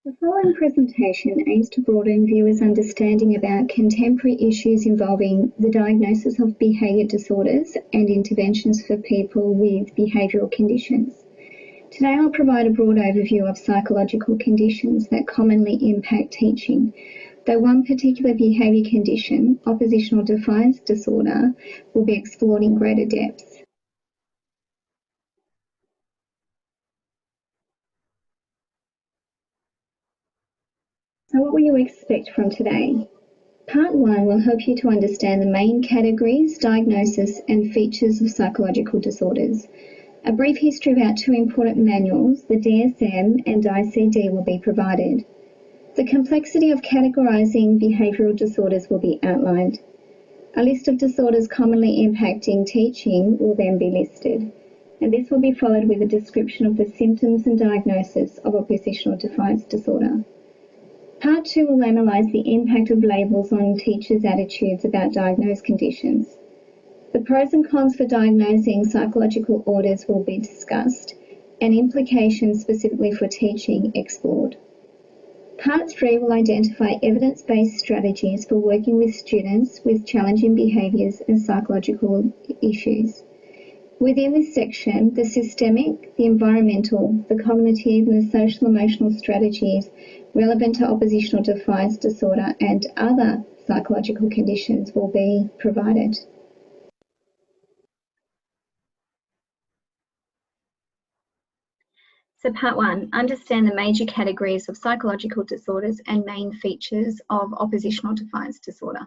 The following presentation aims to broaden viewers' understanding about contemporary issues involving the diagnosis of behaviour disorders and interventions for people with behavioural conditions. Today I'll provide a broad overview of psychological conditions that commonly impact teaching, though one particular behaviour condition, oppositional defiance disorder, will be explored in greater depth. So what will you expect from today? Part 1 will help you to understand the main categories, diagnosis and features of psychological disorders. A brief history about two important manuals, the DSM and ICD, will be provided. The complexity of categorising behavioural disorders will be outlined. A list of disorders commonly impacting teaching will then be listed, and this will be followed with a description of the symptoms and diagnosis of oppositional defiance disorder. Part 2 will analyse the impact of labels on teachers' attitudes about diagnosed conditions. The pros and cons for diagnosing psychological orders will be discussed, and implications specifically for teaching explored. Part 3 will identify evidence-based strategies for working with students with challenging behaviours and psychological issues. Within this section, the systemic, the environmental, the cognitive and the social emotional strategies relevant to oppositional defiance disorder and other psychological conditions will be provided. So part 1, understand the major categories of psychological disorders and main features of oppositional defiance disorder.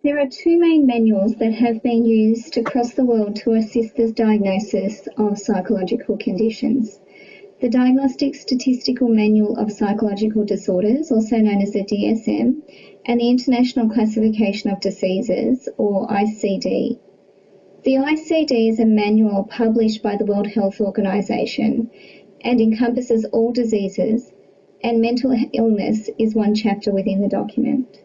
There are two main manuals that have been used across the world to assist the diagnosis of psychological conditions. The Diagnostic Statistical Manual of Psychological Disorders, also known as the DSM, and the International Classification of Diseases, or ICD. The ICD is a manual published by the World Health Organization and encompasses all diseases, and mental illness is one chapter within the document.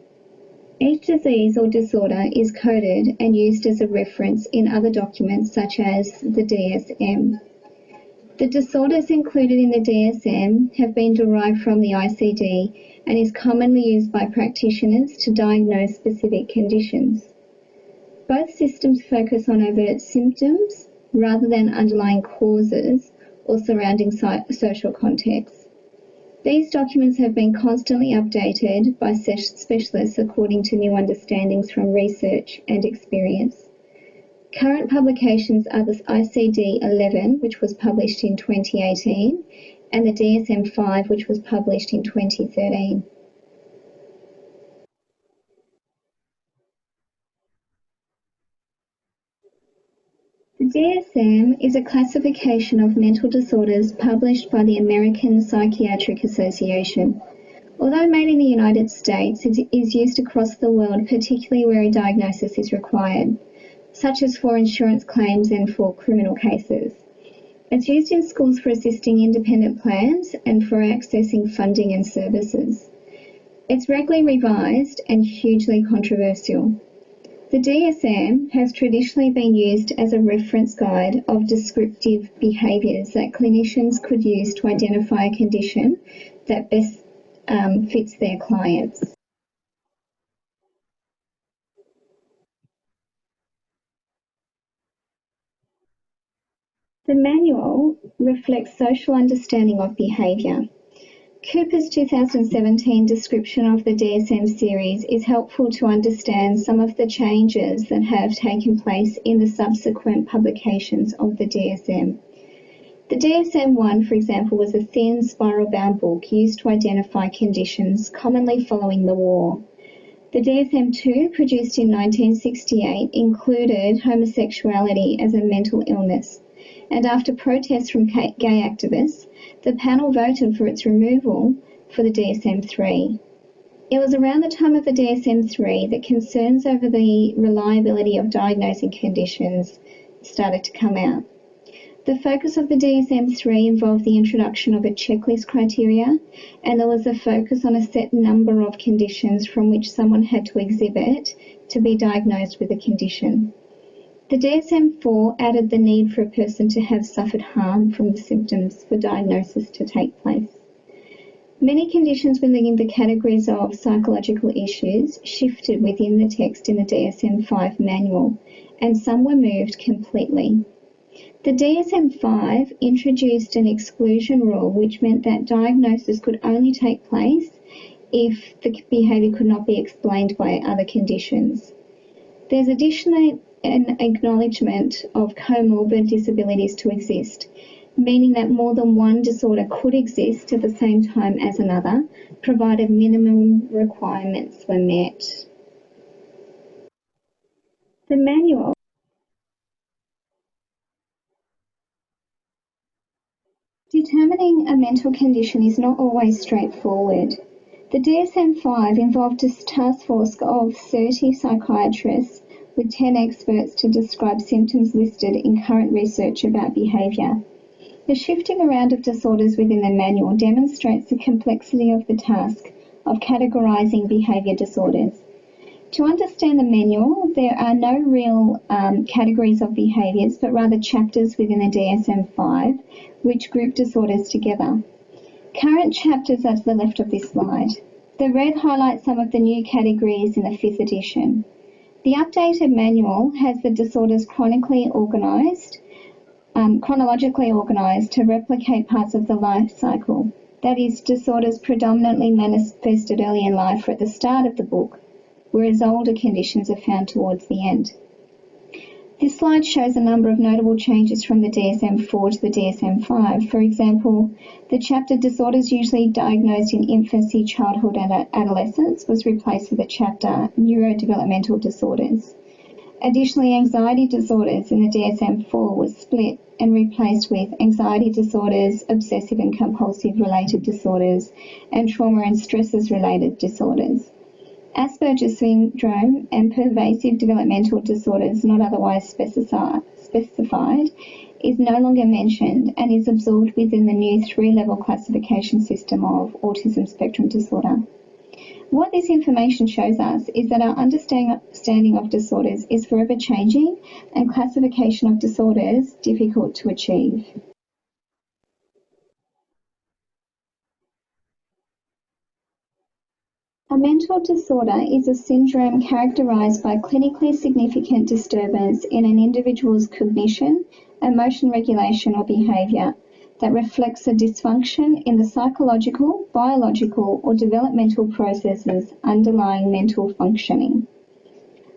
Each disease or disorder is coded and used as a reference in other documents such as the DSM. The disorders included in the DSM have been derived from the ICD and is commonly used by practitioners to diagnose specific conditions. Both systems focus on overt symptoms rather than underlying causes or surrounding social contexts. These documents have been constantly updated by specialists according to new understandings from research and experience. Current publications are the ICD-11, which was published in 2018, and the DSM-5, which was published in 2013. The DSM is a classification of mental disorders published by the American Psychiatric Association. Although made in the United States, it is used across the world, particularly where a diagnosis is required, such as for insurance claims and for criminal cases. It's used in schools for assisting independent plans and for accessing funding and services. It's regularly revised and hugely controversial. The DSM has traditionally been used as a reference guide of descriptive behaviours that clinicians could use to identify a condition that best fits their clients. The manual reflects social understanding of behaviour. Cooper's 2017 description of the DSM series is helpful to understand some of the changes that have taken place in the subsequent publications of the DSM. The DSM-1, for example, was a thin spiral-bound book used to identify conditions commonly following the war. The DSM-2, produced in 1968, included homosexuality as a mental illness, and after protests from gay activists, the panel voted for its removal for the DSM-3. It was around the time of the DSM-3 that concerns over the reliability of diagnosing conditions started to come out. The focus of the DSM-3 involved the introduction of a checklist criteria, and there was a focus on a set number of conditions from which someone had to exhibit to be diagnosed with a condition. The DSM-4 added the need for a person to have suffered harm from the symptoms for diagnosis to take place. Many conditions within the categories of psychological issues shifted within the text in the DSM-5 manual, and some were moved completely. The DSM-5 introduced an exclusion rule, which meant that diagnosis could only take place if the behaviour could not be explained by other conditions. There's additionally an acknowledgement of comorbid disabilities to exist, meaning that more than one disorder could exist at the same time as another, provided minimum requirements were met. The manual. Determining a mental condition is not always straightforward. The DSM-5 involved a task force of 30 psychiatrists with 10 experts to describe symptoms listed in current research about behaviour. The shifting around of disorders within the manual demonstrates the complexity of the task of categorising behaviour disorders. To understand the manual, there are no real categories of behaviours, but rather chapters within the DSM-5 which group disorders together. Current chapters are to the left of this slide. The red highlights some of the new categories in the 5th edition. The updated manual has the disorders chronologically organised to replicate parts of the life cycle. That is, disorders predominantly manifested early in life or at the start of the book, whereas older conditions are found towards the end. This slide shows a number of notable changes from the DSM-4 to the DSM-5. For example, the chapter Disorders Usually Diagnosed in Infancy, Childhood and Adolescence was replaced with the chapter Neurodevelopmental Disorders. Additionally, anxiety disorders in the DSM-4 was split and replaced with anxiety disorders, obsessive and compulsive related disorders, and trauma and stresses related disorders. Asperger's syndrome and pervasive developmental disorders not otherwise specified is no longer mentioned and is absorbed within the new 3-level classification system of autism spectrum disorder. What this information shows us is that our understanding of disorders is forever changing and classification of disorders difficult to achieve. A mental disorder is a syndrome characterized by clinically significant disturbance in an individual's cognition, emotion regulation or behavior that reflects a dysfunction in the psychological, biological or developmental processes underlying mental functioning.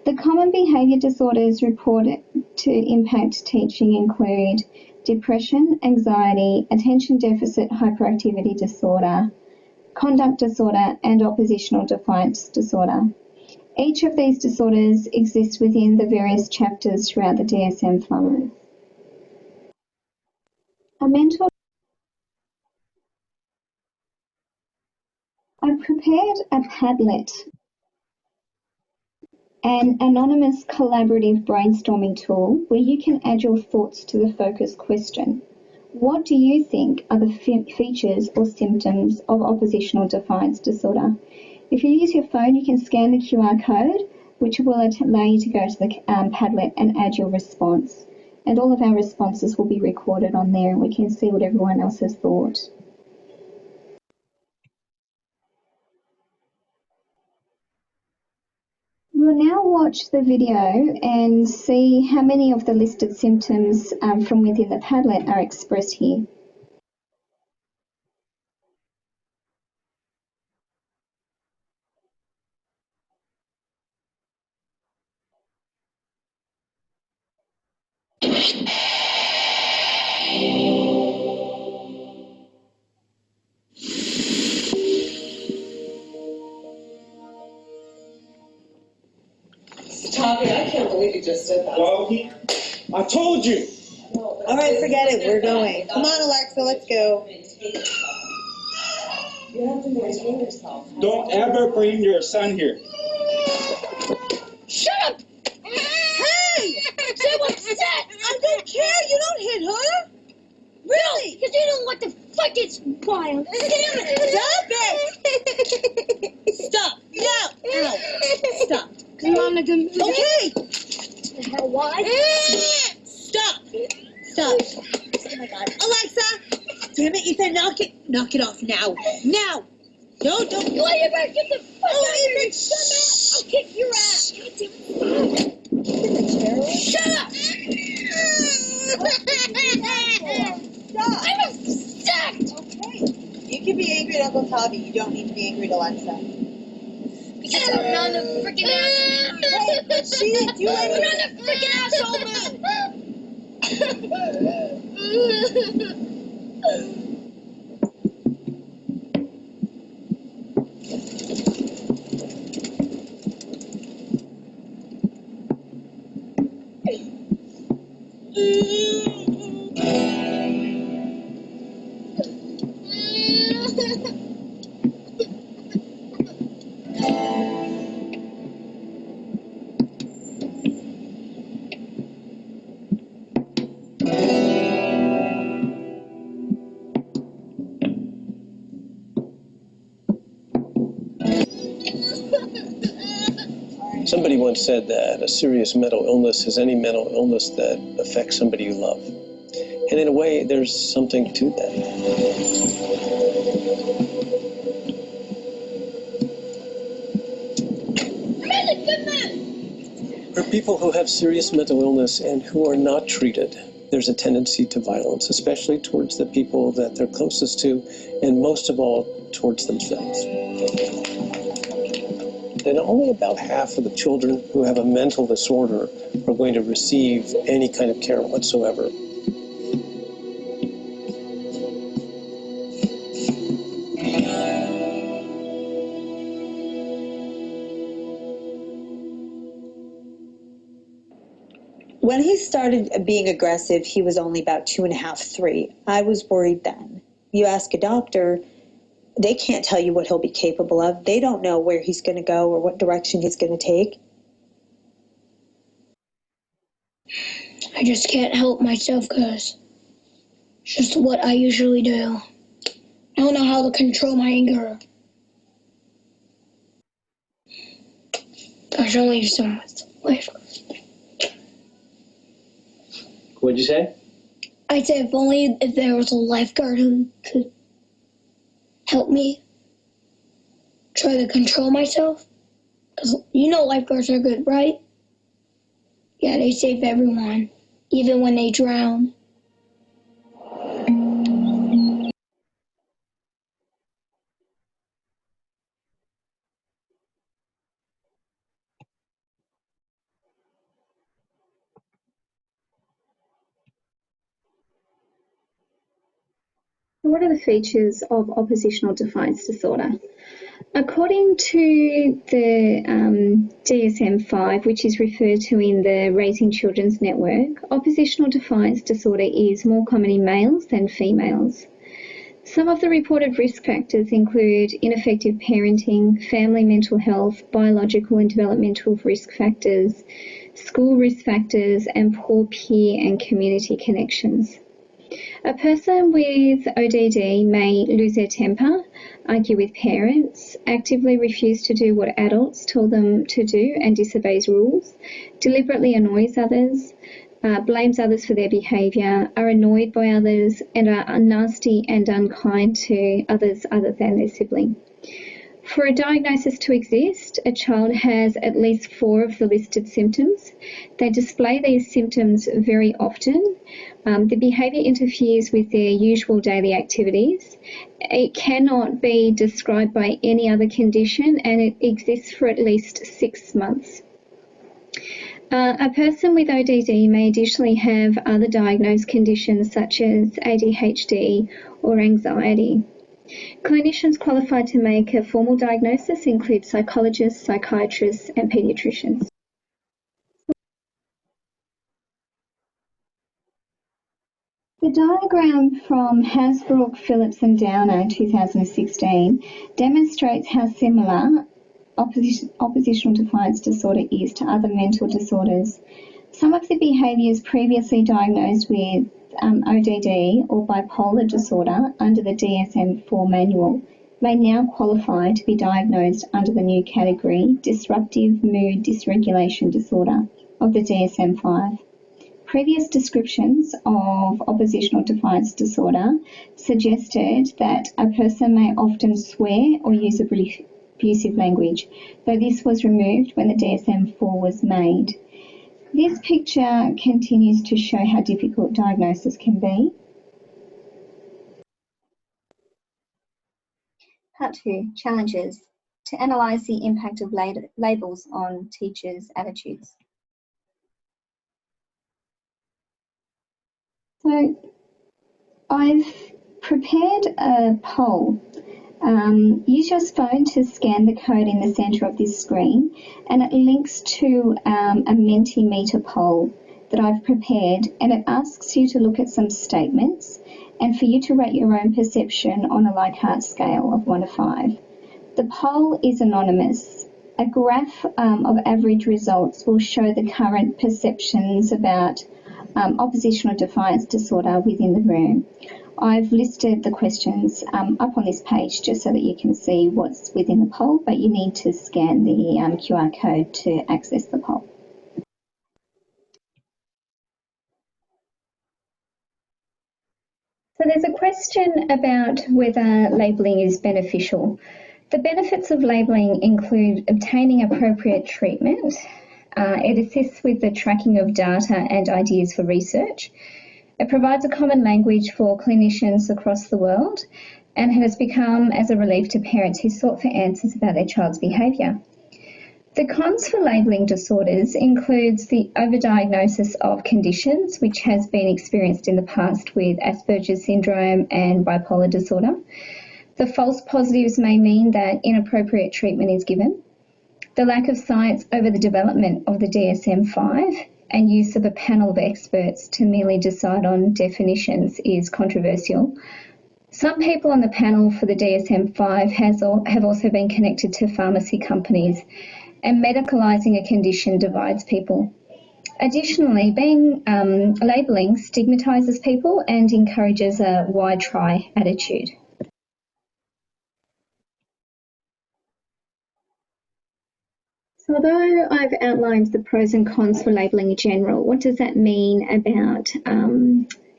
The common behavior disorders reported to impact teaching include depression, anxiety, attention deficit hyperactivity disorder, conduct disorder and oppositional defiance disorder. Each of these disorders exists within the various chapters throughout the DSM-5. I've prepared a Padlet, an anonymous collaborative brainstorming tool where you can add your thoughts to the focus question. What do you think are the features or symptoms of oppositional defiance disorder? If you use your phone, you can scan the QR code, which will allow you to go to the Padlet and add your response. And all of our responses will be recorded on there and we can see what everyone else has thought. We'll now watch the video and see how many of the listed symptoms from within the Padlet are expressed here. Tommy, I can't believe you just said that. Well, I told you. All right, forget it. We're going. Come on, Alexa, let's go. You have to maintain yourself. Don't ever bring your son here. Shut up! Hey! Say what's that? I don't care. You don't hit her. Really? Because you don't want to fight this wild. Stop it! Stop. No. Ow. Stop. Mom, like Okay. You know why? Stop! Stop! Oh my God, Alexa! Damn it, Ethan! Knock it off now! Now! Don't! You ever get the fuck Oh, out of here, Ethan! you dumbass! I'll kick your ass! Shut up! Stop! I'm upset! Okay. You can be angry at Uncle Tommy. You don't need to be angry at Alexa. Because I'm not a freaking asshole. Hey, but she didn't do I'm anything. not a freaking asshole, Somebody once said that a serious mental illness is any mental illness that affects somebody you love. And in a way, there's something to that. Really good man! For people who have serious mental illness and who are not treated, there's a tendency to violence, especially towards the people that they're closest to, and most of all, towards themselves. And only about half of the children who have a mental disorder are going to receive any kind of care whatsoever. When he started being aggressive, he was only about 2.5, 3. I was worried then. You ask a doctor, they can't tell you what he'll be capable of. They don't know where he's going to go or what direction he's going to take. I just can't help myself because it's just what I usually do. I don't know how to control my anger. There's only so much life. What'd you say? I said if there was a lifeguard who could help me try to control myself. Because you know lifeguards are good, right? Yeah, they save everyone, even when they drown. What are the features of oppositional defiance disorder? According to the DSM-5, which is referred to in the Raising Children's Network, oppositional defiance disorder is more common in males than females. Some of the reported risk factors include ineffective parenting, family mental health, biological and developmental risk factors, school risk factors, and poor peer and community connections. A person with ODD may lose their temper, argue with parents, actively refuse to do what adults tell them to do and disobeys rules, deliberately annoys others, blames others for their behaviour, are annoyed by others, and are nasty and unkind to others other than their sibling. For a diagnosis to exist, a child has at least 4 of the listed symptoms. They display these symptoms very often. The behaviour interferes with their usual daily activities. It cannot be described by any other condition, and it exists for at least 6 months. A person with ODD may additionally have other diagnosed conditions such as ADHD or anxiety. Clinicians qualified to make a formal diagnosis include psychologists, psychiatrists, and paediatricians. The diagram from Hasbrook, Phillips and Downer 2016 demonstrates how similar oppositional defiance disorder is to other mental disorders. Some of the behaviours previously diagnosed with ODD or bipolar disorder under the DSM-4 manual may now qualify to be diagnosed under the new category, disruptive mood dysregulation disorder. of the DSM-5. Previous descriptions of oppositional defiance disorder suggested that a person may often swear or use abusive language, though this was removed when the DSM-4 was made. This picture continues to show how difficult diagnosis can be. Part 2, challenges. To analyse the impact of labels on teachers' attitudes. So I've prepared a poll. Use your phone to scan the code in the centre of this screen, and it links to a Mentimeter poll that I've prepared, and it asks you to look at some statements and for you to rate your own perception on a Likert scale of 1 to 5. The poll is anonymous. A graph of average results will show the current perceptions about oppositional defiance disorder within the room. I've listed the questions up on this page just so that you can see what's within the poll, but you need to scan the QR code to access the poll. So there's a question about whether labelling is beneficial. The benefits of labelling include obtaining appropriate treatment. It assists with the tracking of data and ideas for research. It provides a common language for clinicians across the world and has become as a relief to parents who sought for answers about their child's behaviour. The cons for labelling disorders includes the overdiagnosis of conditions, which has been experienced in the past with Asperger's syndrome and bipolar disorder. The false positives may mean that inappropriate treatment is given. The lack of science over the development of the DSM-5 and use of a panel of experts to merely decide on definitions is controversial. Some people on the panel for the DSM-5 have also been connected to pharmacy companies, and medicalising a condition divides people. Additionally, labelling stigmatises people and encourages a why try attitude. So although I've outlined the pros and cons for labelling in general, what does that mean about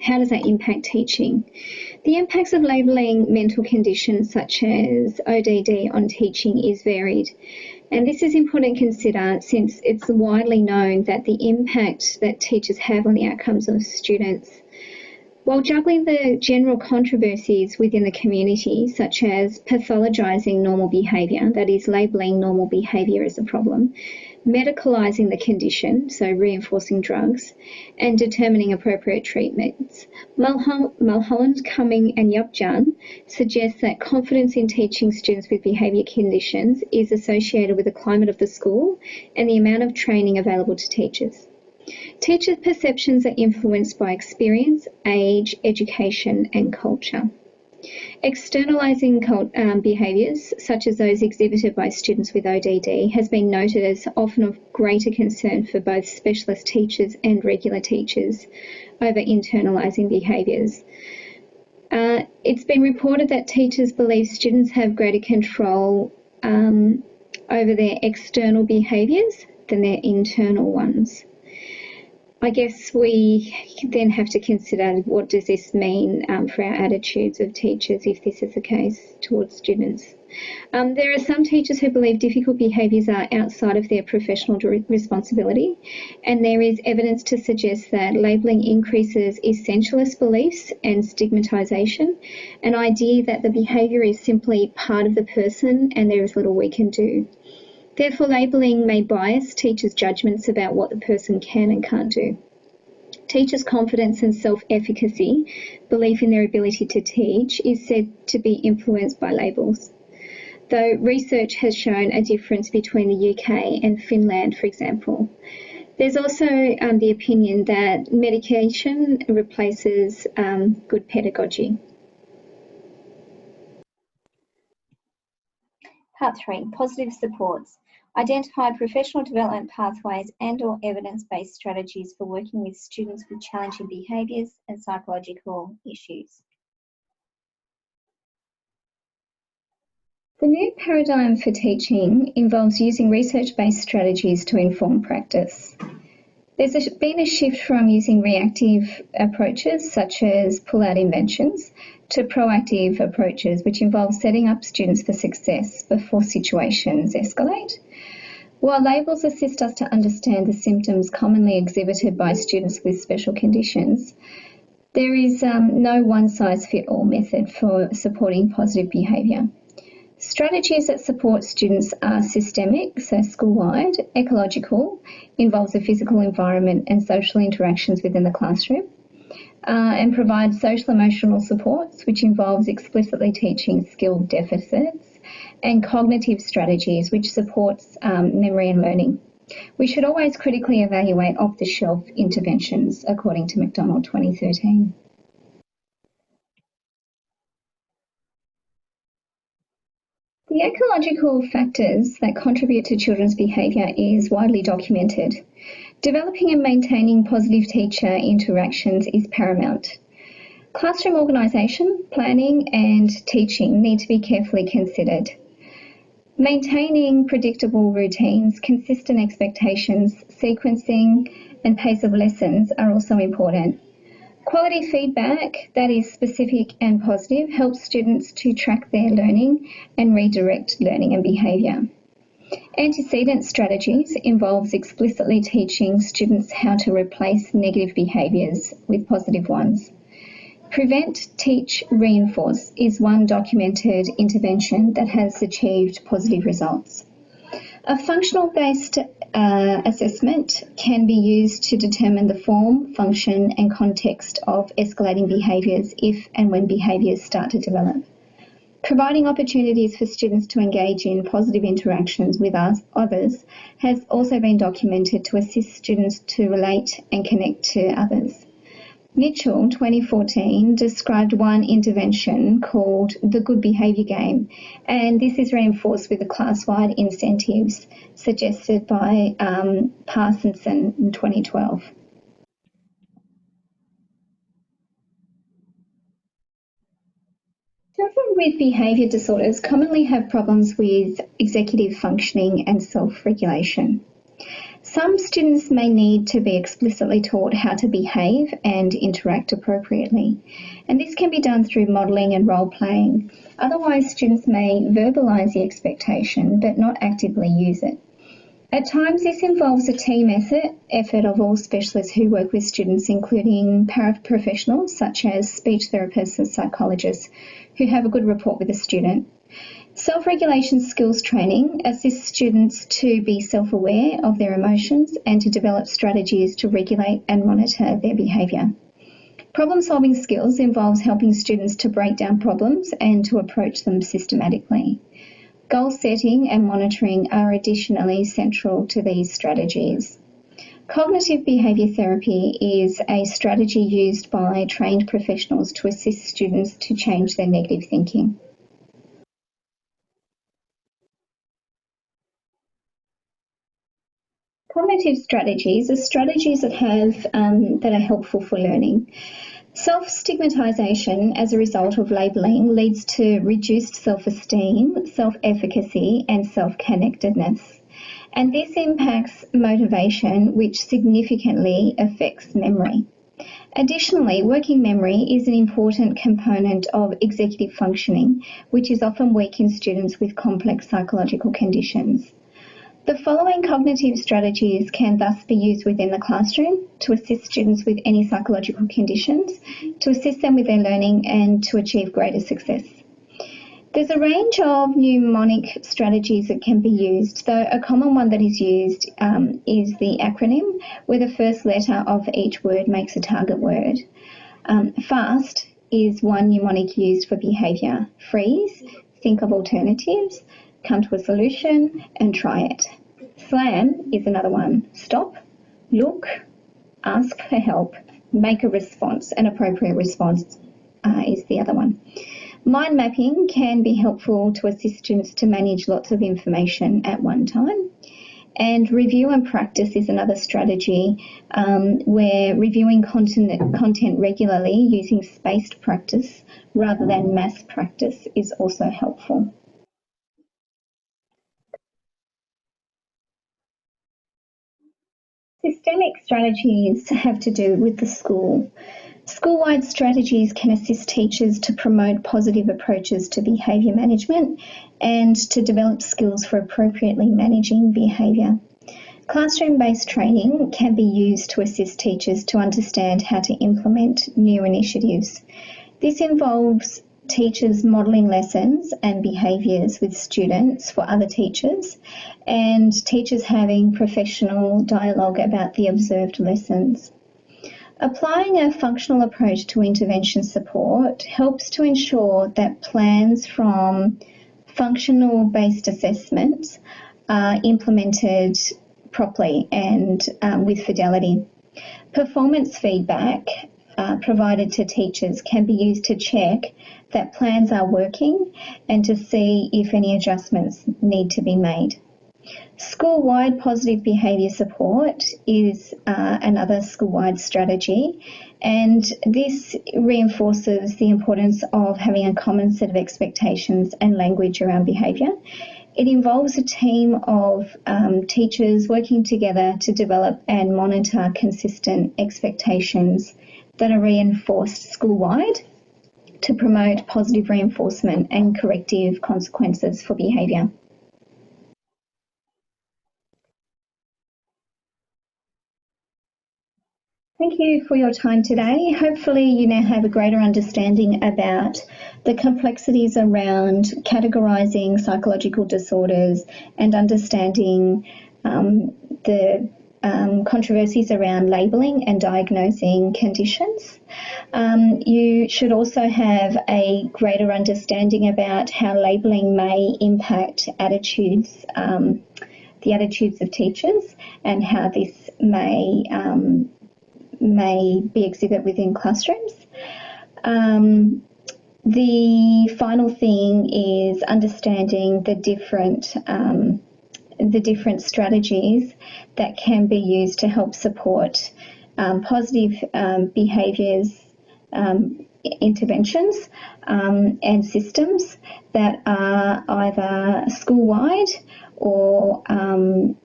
how does that impact teaching? The impacts of labelling mental conditions such as ODD on teaching is varied. And this is important to consider since it's widely known that the impact that teachers have on the outcomes of students. While juggling the general controversies within the community, such as pathologising normal behaviour, that is, labelling normal behaviour as a problem, medicalising the condition, so reinforcing drugs, and determining appropriate treatments, Mulholland, Cumming and Yopjan suggest that confidence in teaching students with behaviour conditions is associated with the climate of the school and the amount of training available to teachers. Teachers' perceptions are influenced by experience, age, education and culture. Externalising behaviours, such as those exhibited by students with ODD, has been noted as often of greater concern for both specialist teachers and regular teachers over internalising behaviours. It's been reported that teachers believe students have greater control over their external behaviours than their internal ones. I guess we then have to consider what does this mean for our attitudes of teachers if this is the case towards students. There are some teachers who believe difficult behaviours are outside of their professional responsibility, and there is evidence to suggest that labelling increases essentialist beliefs and stigmatisation, an idea that the behaviour is simply part of the person and there is little we can do. Therefore, labelling may bias teachers' judgments about what the person can and can't do. Teachers' confidence and self-efficacy, belief in their ability to teach, is said to be influenced by labels, though research has shown a difference between the UK and Finland, for example. There's also the opinion that medication replaces good pedagogy. Part 3, positive supports. Identify professional development pathways and/or evidence-based strategies for working with students with challenging behaviours and psychological issues. The new paradigm for teaching involves using research-based strategies to inform practice. There's been a shift from using reactive approaches, such as pull-out inventions, to proactive approaches, which involve setting up students for success before situations escalate. While labels assist us to understand the symptoms commonly exhibited by students with special conditions, there is no one-size-fits-all method for supporting positive behaviour. Strategies that support students are systemic, so school-wide, ecological, involves the physical environment and social interactions within the classroom, and provides social emotional supports, which involves explicitly teaching skill deficits, and cognitive strategies, which supports memory and learning. We should always critically evaluate off-the-shelf interventions, according to McDonald 2013. The ecological factors that contribute to children's behaviour is widely documented. Developing and maintaining positive teacher interactions is paramount. Classroom organisation, planning and teaching need to be carefully considered. Maintaining predictable routines, consistent expectations, sequencing and pace of lessons are also important. Quality feedback that is specific and positive helps students to track their learning and redirect learning and behaviour. Antecedent strategies involves explicitly teaching students how to replace negative behaviours with positive ones. Prevent, teach, reinforce is one documented intervention that has achieved positive results. A functional-based assessment can be used to determine the form, function and context of escalating behaviours if and when behaviours start to develop. Providing opportunities for students to engage in positive interactions with others has also been documented to assist students to relate and connect to others. Mitchell, 2014, described one intervention called the Good Behaviour Game, and this is reinforced with the class-wide incentives suggested by Parsonson in 2012. Children with behaviour disorders commonly have problems with executive functioning and self-regulation. Some students may need to be explicitly taught how to behave and interact appropriately, and this can be done through modelling and role-playing. Otherwise, students may verbalise the expectation but not actively use it. At times, this involves a team effort of all specialists who work with students, including paraprofessionals such as speech therapists and psychologists who have a good rapport with the student. Self-regulation skills training assists students to be self-aware of their emotions and to develop strategies to regulate and monitor their behaviour. Problem-solving skills involves helping students to break down problems and to approach them systematically. Goal setting and monitoring are additionally central to these strategies. Cognitive behaviour therapy is a strategy used by trained professionals to assist students to change their negative thinking. Cognitive strategies are strategies that are helpful for learning. Self-stigmatisation as a result of labelling leads to reduced self-esteem, self-efficacy and self-connectedness. And this impacts motivation, which significantly affects memory. Additionally, working memory is an important component of executive functioning, which is often weak in students with complex psychological conditions. The following cognitive strategies can thus be used within the classroom to assist students with any psychological conditions, to assist them with their learning and to achieve greater success. There's a range of mnemonic strategies that can be used, though a common one that is used is the acronym, where the first letter of each word makes a target word. FAST is one mnemonic used for behaviour. Freeze, think of alternatives, come to a solution and try it. SLAM is another one. Stop, look, ask for help, make a response. An appropriate response is the other one. Mind mapping can be helpful to assist students to manage lots of information at one time. And review and practice is another strategy where reviewing content regularly using spaced practice rather than mass practice is also helpful. Systemic strategies have to do with the school. School-wide strategies can assist teachers to promote positive approaches to behaviour management and to develop skills for appropriately managing behaviour. Classroom-based training can be used to assist teachers to understand how to implement new initiatives. This involves teachers modelling lessons and behaviours with students for other teachers, and teachers having professional dialogue about the observed lessons. Applying a functional approach to intervention support helps to ensure that plans from functional-based assessments are implemented properly and with fidelity. Performance feedback provided to teachers can be used to check that plans are working and to see if any adjustments need to be made. School-wide positive behaviour support is another school-wide strategy, and this reinforces the importance of having a common set of expectations and language around behaviour. It involves a team of teachers working together to develop and monitor consistent expectations that are reinforced school-wide to promote positive reinforcement and corrective consequences for behaviour. Thank you for your time today. Hopefully you now have a greater understanding about the complexities around categorising psychological disorders and understanding the controversies around labelling and diagnosing conditions. You should also have a greater understanding about how labelling may impact attitudes, the attitudes of teachers, and how this may be exhibited within classrooms. The final thing is understanding the different strategies that can be used to help support positive behaviours interventions and systems that are either school-wide or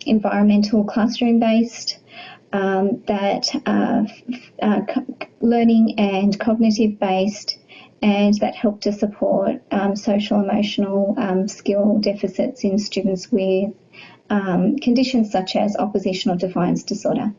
environmental classroom-based, that are learning and cognitive based, and that help to support social emotional skill deficits in students with conditions such as oppositional defiance disorder.